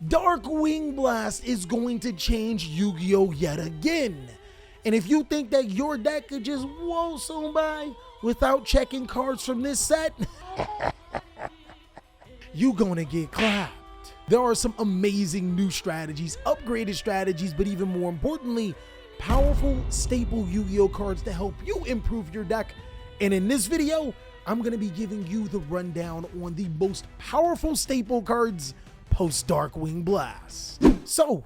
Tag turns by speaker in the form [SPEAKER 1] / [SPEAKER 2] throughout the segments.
[SPEAKER 1] Darkwing Blast is going to change Yu-Gi-Oh yet again. And if you think that your deck could just waltz on by without checking cards from this set, you gonna get clapped. There are some amazing new strategies, upgraded strategies, but even more importantly, powerful staple Yu-Gi-Oh cards to help you improve your deck. And in this video, I'm gonna be giving you the rundown on the most powerful staple cards post Darkwing Blast. So,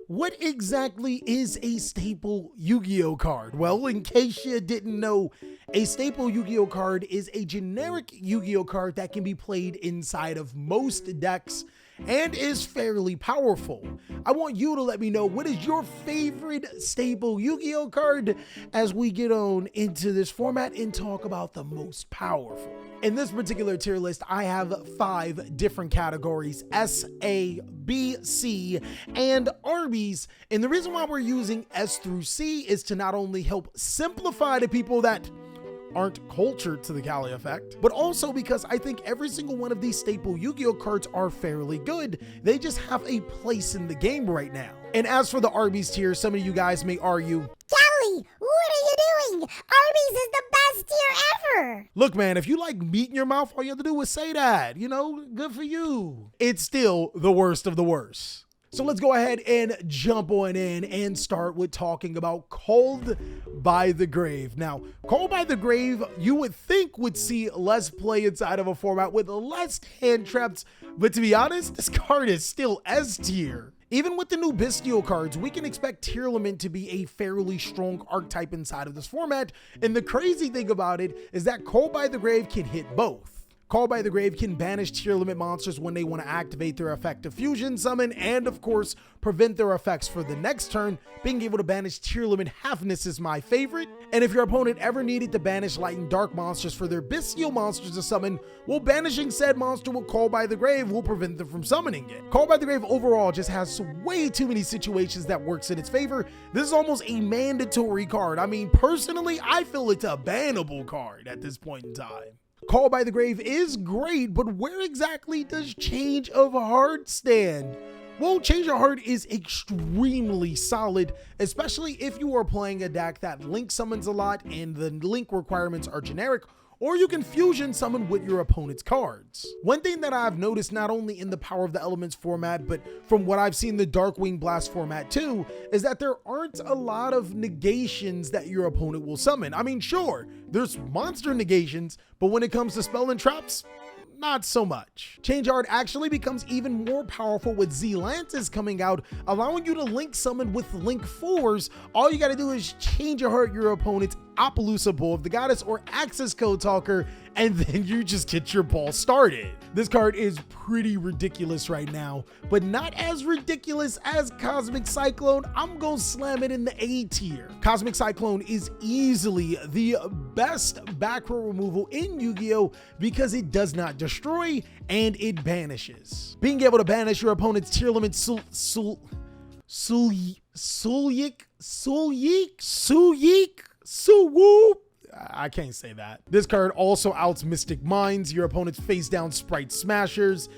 [SPEAKER 1] what exactly is a staple Yu-Gi-Oh card? Well, in case you didn't know, a staple Yu-Gi-Oh card is a generic Yu-Gi-Oh card that can be played inside of most decks and is fairly powerful. I want you to let me know, what is your favorite staple Yu-Gi-Oh card as we get on into this format and talk about the most powerful. In this particular tier list, I have 5 different categories: S, A, B, C, and Arby's. And the reason why we're using S through C is to not only help simplify to people that aren't cultured to the TheCaliEffect, but also because I think every single one of these staple Yu-Gi-Oh cards are fairly good. They just have a place in the game right now. And as for the Arby's tier, some of you guys may argue,
[SPEAKER 2] Cali, what are you doing? Arby's is the best tier ever.
[SPEAKER 1] Look, man, if you like meat in your mouth, all you have to do is say that, you know, good for you. It's still the worst of the worst. So let's go ahead and jump on in and start with talking about Called by the Grave. Now, Called by the Grave, you would think would see less play inside of a format with less hand traps, but to be honest, this card is still S tier. Even with the new Bestial cards, we can expect Tearlament to be a fairly strong archetype inside of this format, and the crazy thing about it is that Called by the Grave can hit both. Called by the Grave can banish Tearlament monsters when they want to activate their effective fusion summon, and of course, prevent their effects for the next turn. Being able to banish Tearlament Halfness is my favorite, and if your opponent ever needed to banish light and dark monsters for their Bestial monsters to summon, well, banishing said monster with Called by the Grave will prevent them from summoning it. Called by the Grave overall just has way too many situations that works in its favor. This is almost a mandatory card. I mean, personally, I feel it's a bannable card at this point in time. Called by the Grave is great, but where exactly does Change of Heart stand? Well, Change of Heart is extremely solid, especially if you are playing a deck that link summons a lot and the link requirements are generic, or you can fusion summon with your opponent's cards. One thing that I've noticed not only in the Power of the Elements format, but from what I've seen the Darkwing Blast format too, is that there aren't a lot of negations that your opponent will summon. I mean, sure, there's monster negations, but when it comes to spell and traps, not so much. Change Art actually becomes even more powerful with Z-Lantis coming out, allowing you to link summon with link 4s. All you gotta do is change your heart your opponent's Appaloosa Bull of the Goddess or Access Code Talker, and then you just get your ball started. This card is pretty ridiculous right now, but not as ridiculous as Cosmic Cyclone. I'm gonna slam it in the A tier. Cosmic Cyclone is easily the best back row removal in Yu-Gi-Oh because it does not destroy and it banishes. Being able to banish your opponent's Tearlament I can't say that. This card also outs Mystic Minds, your opponent's face down Sprite Smashers,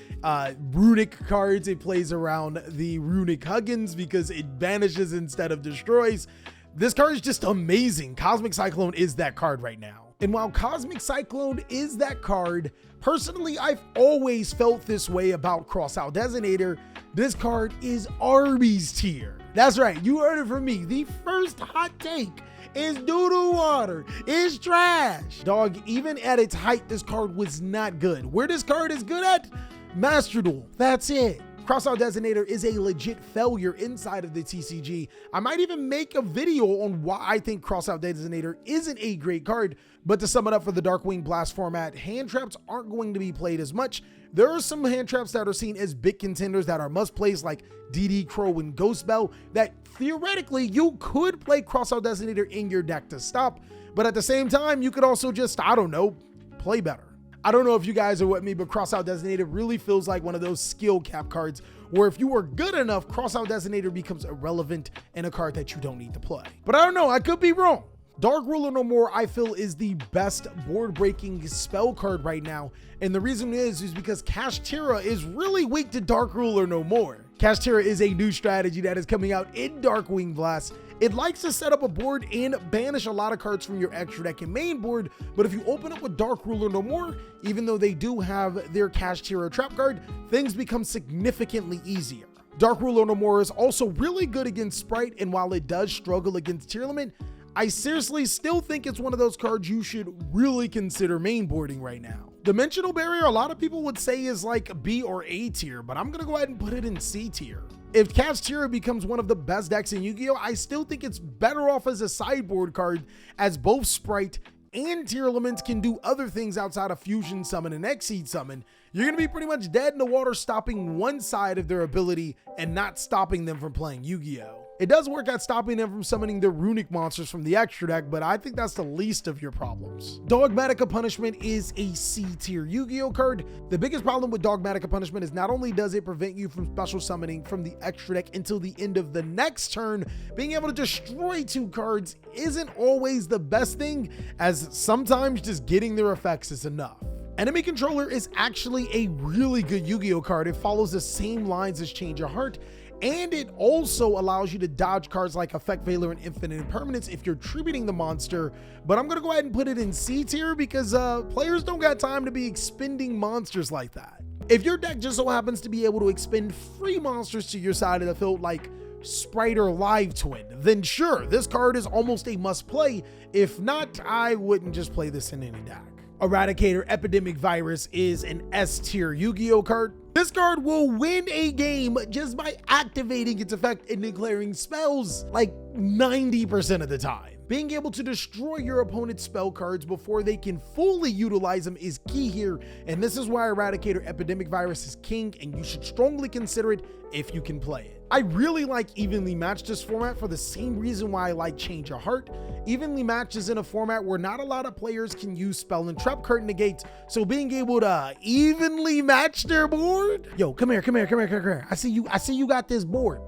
[SPEAKER 1] Runic cards. It plays around the Runic Huggins because it banishes instead of destroys. This card is just amazing. Cosmic Cyclone is that card right now. And while Cosmic Cyclone is that card, personally, I've always felt this way about Crossout Designator. This card is Arby's tier. That's right, you heard it from me. The first hot take is doo-doo water, is trash. Dog, even at its height, this card was not good. Where this card is good at? Master Duel, that's it. Crossout Designator is a legit failure inside of the TCG. I might even make a video on why I think Crossout Designator isn't a great card, but to sum it up for the Darkwing Blast format, hand traps aren't going to be played as much. There are some hand traps that are seen as big contenders that are must plays like DD Crow and Ghost Bell that theoretically you could play Crossout Designator in your deck to stop, but at the same time, you could also just, I don't know, play better. I don't know if you guys are with me, but Crossout Designator really feels like one of those skill cap cards where if you are good enough, Crossout Designator becomes irrelevant and a card that you don't need to play. But I don't know, I could be wrong. Dark Ruler No More, I feel, is the best board-breaking spell card right now, and the reason is because Kshatri-la is really weak to Dark Ruler No More. Kshatri is a new strategy that is coming out in Darkwing Blast. It likes to set up a board and banish a lot of cards from your extra deck and main board, but if you open up with Dark Ruler no more, even though they do have their Kshatri trap card, things become significantly easier. Dark Ruler no more is also really good against Sprite, and while it does struggle against Tier Limit, I seriously still think it's one of those cards you should really consider mainboarding right now. Dimensional Barrier, a lot of people would say is like B or A tier, but I'm gonna go ahead and put it in C tier. If Kshatri becomes one of the best decks in Yu-Gi-Oh, I still think it's better off as a sideboard card, as both Sprite and Tier Elements can do other things outside of Fusion Summon and Exceed Summon. You're going to be pretty much dead in the water stopping one side of their ability and not stopping them from playing Yu-Gi-Oh! It does work at stopping them from summoning their runic monsters from the extra deck, but I think that's the least of your problems. Dogmatica Punishment is a C tier Yu-Gi-Oh card. The biggest problem with Dogmatica Punishment is not only does it prevent you from special summoning from the extra deck until the end of the next turn, being able to destroy 2 cards isn't always the best thing, as sometimes just getting their effects is enough. Enemy Controller is actually a really good Yu-Gi-Oh card. It follows the same lines as Change of Heart, and it also allows you to dodge cards like Effect Veiler and Infinite Impermanence if you're tributing the monster, but I'm gonna go ahead and put it in C tier because players don't got time to be expending monsters like that. If your deck just so happens to be able to expend free monsters to your side of the field like Sprite or Live Twin, then sure, this card is almost a must play. If not, I wouldn't just play this in any deck. Eradicator Epidemic Virus is an S tier Yu-Gi-Oh card. This card will win a game just by activating its effect and declaring spells like 90% of the time. Being able to destroy your opponent's spell cards before they can fully utilize them is key here, and this is why Eradicator Epidemic Virus is king, and you should strongly consider it if you can play it. I really like Evenly Matched this format for the same reason why I like Change of Heart. Evenly Matched is in a format where not a lot of players can use spell and trap card negates, so being able to evenly match their board, yo, come here. I see you got this board,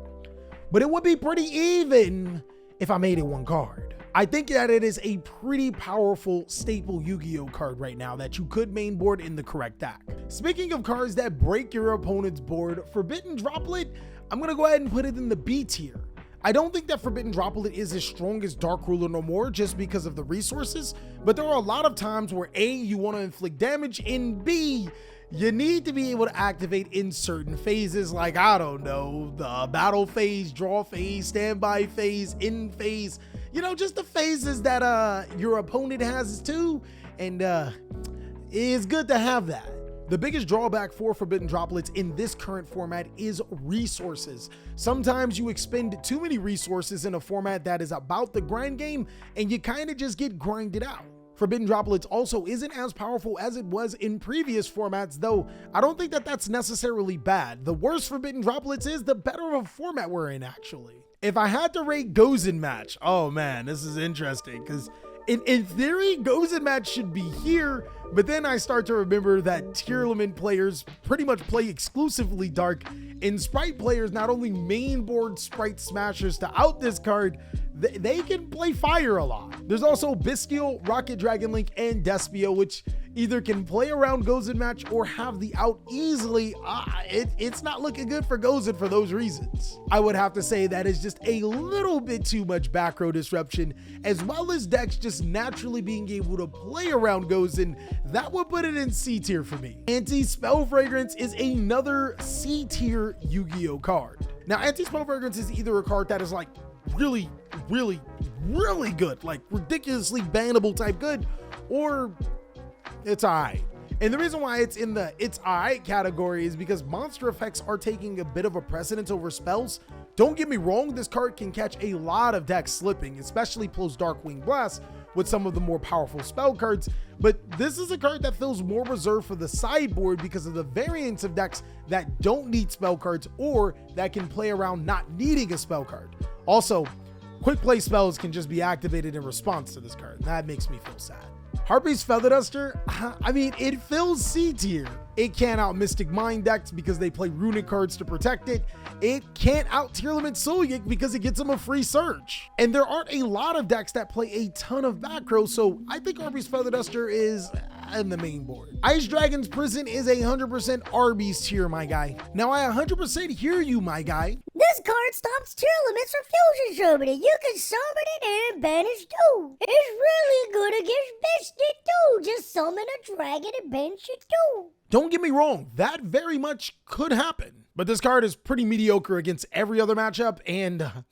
[SPEAKER 1] but it would be pretty even if I made it 1 card. I think that it is a pretty powerful staple Yu-Gi-Oh card right now that you could mainboard in the correct deck. Speaking of cards that break your opponent's board, Forbidden Droplet, I'm gonna go ahead and put it in the B tier. I don't think that Forbidden Droplet is as strong as Dark Ruler no more just because of the resources, but there are a lot of times where A, you want to inflict damage, and B, you need to be able to activate in certain phases, like, I don't know, the battle phase, draw phase, standby phase, end phase, you know, just the phases that your opponent has too, and it's good to have that. The biggest drawback for Forbidden Droplets in this current format is resources. Sometimes you expend too many resources in a format that is about the grind game, and you kind of just get grinded out. Forbidden Droplets also isn't as powerful as it was in previous formats, though I don't think that that's necessarily bad. The worse Forbidden Droplets is, the better of a format we're in, actually. If I had to rate Gozen Match, oh man, this is interesting, because in theory, Gozen Match should be here, but then I start to remember that Tier Element players pretty much play exclusively Dark, and Sprite players not only mainboard Sprite Smashers to out this card, they can play Fire a lot. There's also Bestial, Rocket Dragon Link, and Despio, which either can play around Gozen Match or have the out easily. It's not looking good for Gozen for those reasons. I would have to say that is just a little bit too much back row disruption, as well as decks just naturally being able to play around Gozen. That would put it in C tier for me. Anti-Spell Fragrance is another C tier Yu-Gi-Oh card. Now, Anti-Spell Fragrance is either a card that is like really good, like ridiculously bannable type good, or it's alright. And the reason why it's in the it's alright category is because monster effects are taking a bit of a precedence over spells. Don't get me wrong, this card can catch a lot of decks slipping, especially post Darkwing Blast with some of the more powerful spell cards, but this is a card that feels more reserved for the sideboard because of the variants of decks that don't need spell cards or that can play around not needing a spell card. Also, quick play spells can just be activated in response to this card, and that makes me feel sad. Harpy's Feather Duster, I mean, it fills C tier. It can't out Mystic Mind decks because they play runic cards to protect it. It can't out Tier Limit Solyik because it gets them a free search. And there aren't a lot of decks that play a ton of Backrow, so I think Harpy's Feather Duster is in the main board. Ice Dragon's Prison is 100% Arby's tier, my guy. Now I 100% hear you, my guy.
[SPEAKER 2] This card stops tier limits for fusion summoning. You can summon it and banish too. It's really good against Misty too. Just summon a dragon and banish it too.
[SPEAKER 1] Don't get me wrong, that very much could happen. But this card is pretty mediocre against every other matchup, and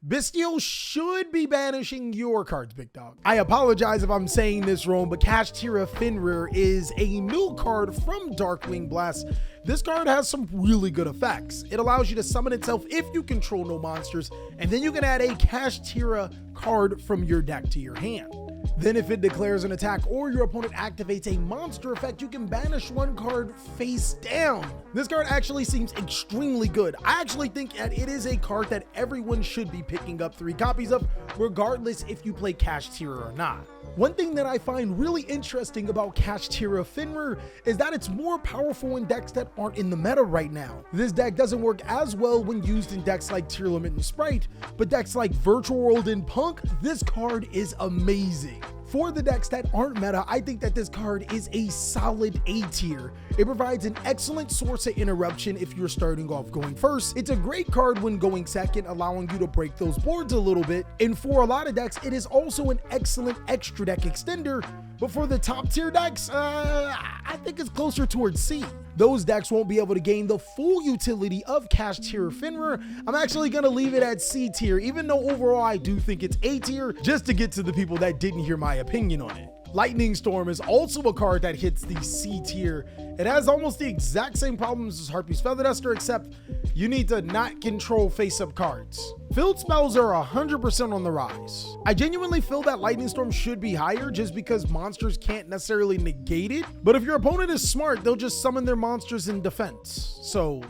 [SPEAKER 1] Bestial should be banishing your cards, big dog. I apologize if I'm saying this wrong, but Kshatri-la Fenrir is a new card from Darkwing Blast. This card has some really good effects. It allows you to summon itself if you control no monsters, and then you can add a Kshatri-la card from your deck to your hand. Then if it declares an attack or your opponent activates a monster effect, you can banish one card face down. This card actually seems extremely good. I actually think that it is a card that everyone should be picking up 3 copies of, regardless if you play Kshatri-la or not. One thing that I find really interesting about Kshatri-la Fenrir is that it's more powerful in decks that aren't in the meta right now. This deck doesn't work as well when used in decks like Tearlament and Sprite, but decks like Virtual World and Punk, this card is amazing. For the decks that aren't meta, I think that this card is a solid A tier. It provides an excellent source of interruption if you're starting off going first. It's a great card when going second, allowing you to break those boards a little bit. And for a lot of decks, it is also an excellent extra deck extender. But for the top tier decks, I think it's closer towards C. Those decks won't be able to gain the full utility of Kshatri-la Fenrir. I'm actually gonna leave it at C tier, even though overall I do think it's A tier, just to get to the people that didn't hear my opinion on it. Lightning Storm is also a card that hits the C tier. It has almost the exact same problems as Harpy's Feather Duster, except you need to not control face-up cards. Field spells are 100% on the rise. I genuinely feel that Lightning Storm should be higher just because monsters can't necessarily negate it, but if your opponent is smart, they'll just summon their monsters in defense. So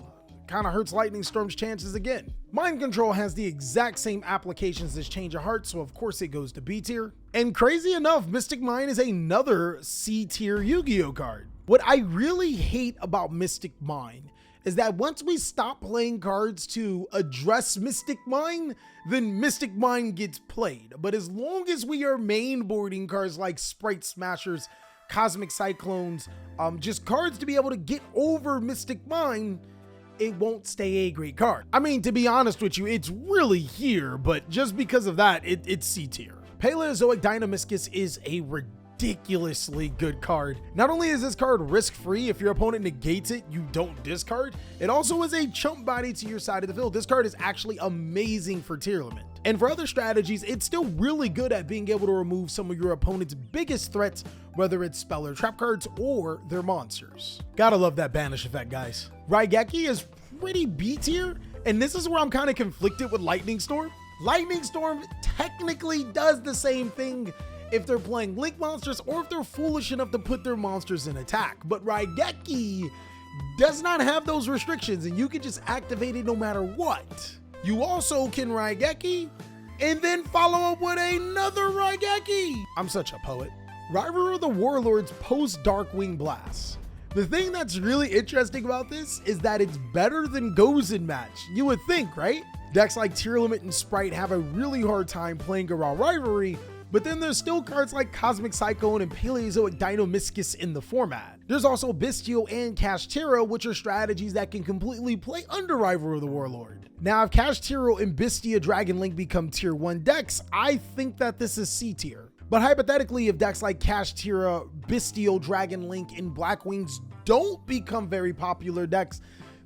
[SPEAKER 1] kind of hurts Lightning Storm's chances again. Mind Control has the exact same applications as Change of Heart, so of course it goes to B tier. And crazy enough, Mystic Mine is another C tier Yu-Gi-Oh card. What I really hate about Mystic Mine is that once we stop playing cards to address Mystic Mine, then Mystic Mine gets played. But as long as we are main boarding cards like Sprite Smashers, Cosmic Cyclones, just cards to be able to get over Mystic Mine, it won't stay a great card. I mean, to be honest with you, it's really here, but just because of that, it's C tier. Paleozoic Dynamiscus is a ridiculously good card. Not only is this card risk-free, if your opponent negates it, you don't discard. It also is a chump body to your side of the field. This card is actually amazing for Tearlament. And for other strategies, it's still really good at being able to remove some of your opponent's biggest threats, whether it's spell or trap cards or their monsters. Gotta love that banish effect, guys. Raigeki is pretty B tier, and this is where I'm kind of conflicted with Lightning Storm. Lightning Storm technically does the same thing if they're playing Link monsters or if they're foolish enough to put their monsters in attack. But Raigeki does not have those restrictions, and you can just activate it no matter what. You also can Raigeki and then follow up with another Raigeki. I'm such a poet. Rivalry of the Warlords post Darkwing Blast. The thing that's really interesting about this is that it's better than Gozen Match. You would think, right? Decks like Tearlament and Sprite have a really hard time playing around Rivalry, but then there's still cards like Cosmic Cyclone and Paleozoic Dynamiscus in the format. There's also Bestial and Kshatri-la, which are strategies that can completely play under Rivalry of the Warlord. Now, if Kshatri-la and Bestia Dragon Link become tier 1 decks, I think that this is C tier. But hypothetically, if decks like Kshatri-la, Bestial, Dragon Link, and Black Wings don't become very popular decks,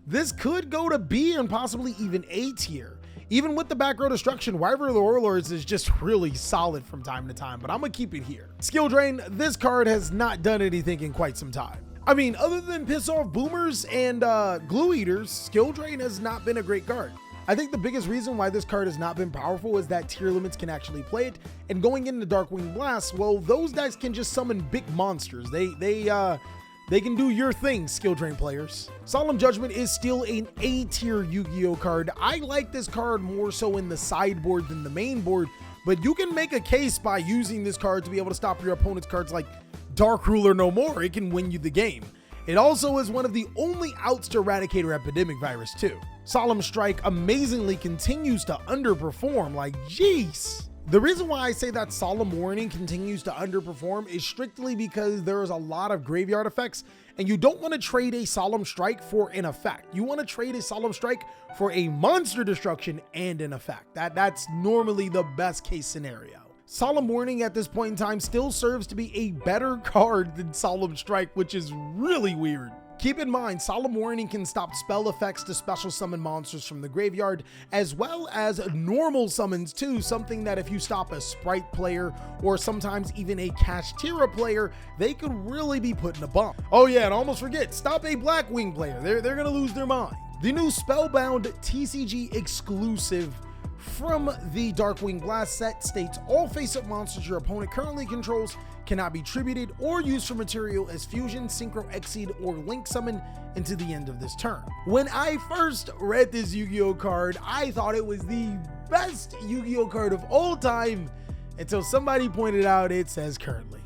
[SPEAKER 1] this could go to B and possibly even A tier. Even with the Backrow Destruction, Rivalry of the Warlords is just really solid from time to time, but I'm gonna keep it here. Skill Drain, this card has not done anything in quite some time. I mean, other than piss off boomers and glue eaters, Skill Drain has not been a great card. I think the biggest reason why this card has not been powerful is that tier limits can actually play it, and going into Darkwing Blast, well, those decks can just summon big monsters. They can do your thing, Skill Drain players. Solemn Judgment is still an A tier Yu-Gi-Oh card. I like this card more so in the sideboard than the main board, but you can make a case by using this card to be able to stop your opponent's cards like Dark Ruler No More. It can win you the game. It also is one of the only outs to eradicate or epidemic virus too. Solemn Strike amazingly continues to underperform, like jeez. The reason why I say that Solemn Warning continues to underperform is strictly because there is a lot of graveyard effects, and you don't want to trade a Solemn Strike for an effect. You want to trade a Solemn Strike for a monster destruction and an effect. That's normally the best case scenario. Solemn Warning at this point in time still serves to be a better card than Solemn Strike, which is really weird. Keep in mind, Solemn Warning can stop spell effects to special summon monsters from the graveyard, as well as normal summons too, something that if you stop a Sprite player, or sometimes even a Kshatri-la player, they could really be put in a bump. Oh yeah, and almost forget, stop a Blackwing player, they're gonna lose their mind. The new Spellbound TCG exclusive from the Darkwing Blast set states all face-up monsters your opponent currently controls cannot be tributed or used for material as fusion, synchro, exceed, or link summon into the end of this turn. When I first read this Yu-Gi-Oh card, I thought it was the best Yu-Gi-Oh card of all time until somebody pointed out it says currently.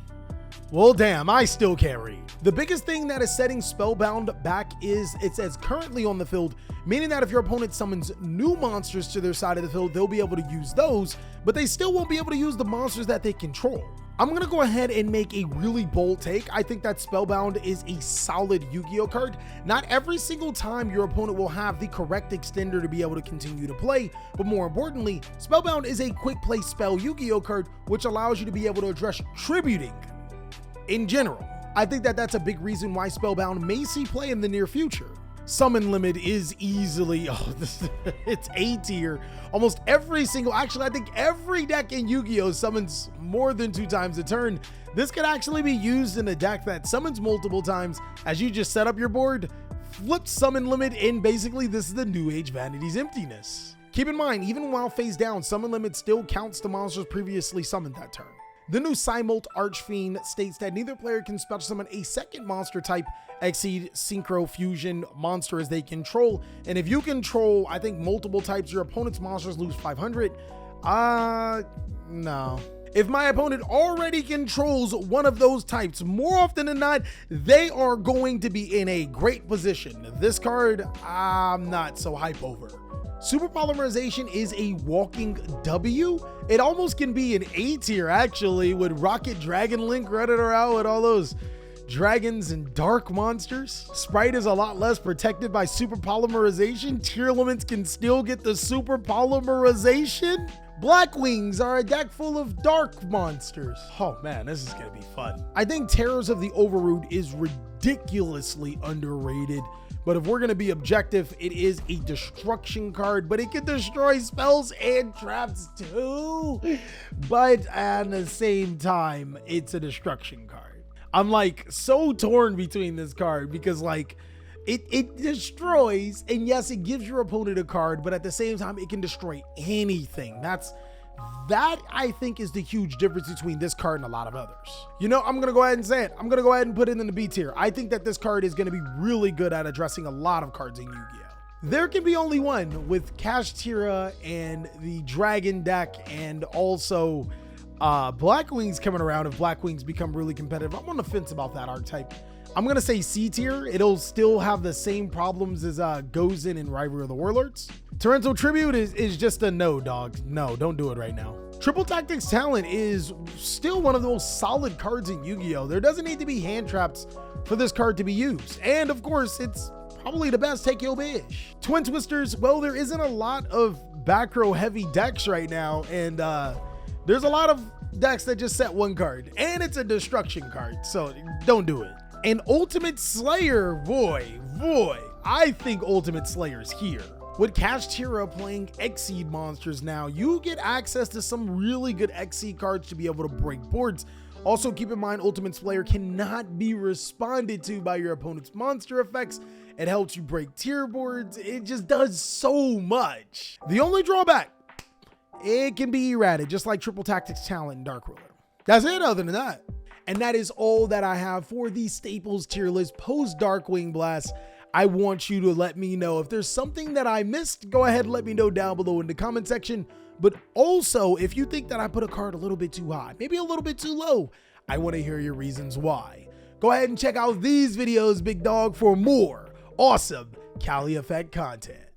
[SPEAKER 1] Well, damn, I still can't read. The biggest thing that is setting Spellbound back is it says currently on the field, meaning that if your opponent summons new monsters to their side of the field, they'll be able to use those, but they still won't be able to use the monsters that they control. I'm gonna go ahead and make a really bold take. I think that Spellbound is a solid Yu-Gi-Oh card. Not every single time your opponent will have the correct extender to be able to continue to play, but more importantly, Spellbound is a quick play spell Yu-Gi-Oh card, which allows you to be able to address tributing in general. I think that that's a big reason why Spellbound may see play in the near future. Summon limit is easily, it's A tier. Almost every single, actually I think every deck in Yu-Gi-Oh summons more than 2 times a turn. This could actually be used in a deck that summons multiple times as you just set up your board, flip summon limit, and basically this is the New Age Vanity's Emptiness. Keep in mind, even while face down, summon limit still counts the monsters previously summoned that turn. The new Simult Archfiend states that neither player can special summon a second monster type, exceed, synchro, fusion monster as they control. And if you control, I think, multiple types, your opponent's monsters lose 500. No. If my opponent already controls one of those types, more often than not, they are going to be in a great position. This card, I'm not so hype over. Super Polymerization is a walking W. It almost can be an A tier actually, with Rocket Dragon Link running around with all those dragons and dark monsters. Sprite is a lot less protected by Super Polymerization. Tier elements can still get the Super Polymerization. Blackwings are a deck full of dark monsters. Oh man, this is gonna be fun. I think Terrors of the Overroot is ridiculously underrated. But if we're gonna be objective, it is a destruction card, but it can destroy spells and traps too. But at the same time, it's a destruction card. I'm like so torn between this card because like it destroys, and yes, it gives your opponent a card, but at the same time, it can destroy anything. That I think is the huge difference between this card and a lot of others. You know, I'm gonna go ahead and say it. I'm gonna go ahead and put it in the B tier. I think that this card is gonna be really good at addressing a lot of cards in Yu-Gi-Oh! There can be only one with Kshatri-la and the Dragon deck, and also Blackwings coming around if Blackwings become really competitive. I'm on the fence about that archetype. I'm gonna say C tier. It'll still have the same problems as Gozen and Rivalry of the Warlords. Torrential Tribute is just a no, dog. No, don't do it right now. Triple Tactics Talent is still one of the most solid cards in Yu-Gi-Oh! There doesn't need to be hand traps for this card to be used. And of course, it's probably the best Take Yo Bish. Twin Twisters, well, there isn't a lot of back row heavy decks right now. And there's a lot of decks that just set one card. And it's a destruction card, so don't do it. And Ultimate Slayer, boy, I think Ultimate Slayer is here. With Kshatri-la playing Exceed monsters now, you get access to some really good Exceed cards to be able to break boards. Also, keep in mind, Ultimate Slayer cannot be responded to by your opponent's monster effects. It helps you break tier boards. It just does so much. The only drawback, it can be errated, just like Triple Tactics Talent and Dark Ruler. That's it other than that. And that is all that I have for the Staples tier list post Darkwing Blast. I want you to let me know if there's something that I missed. Go ahead and let me know down below in the comment section. But also, if you think that I put a card a little bit too high, maybe a little bit too low, I want to hear your reasons why. Go ahead and check out these videos, big dog, for more awesome TheCaliEffect content.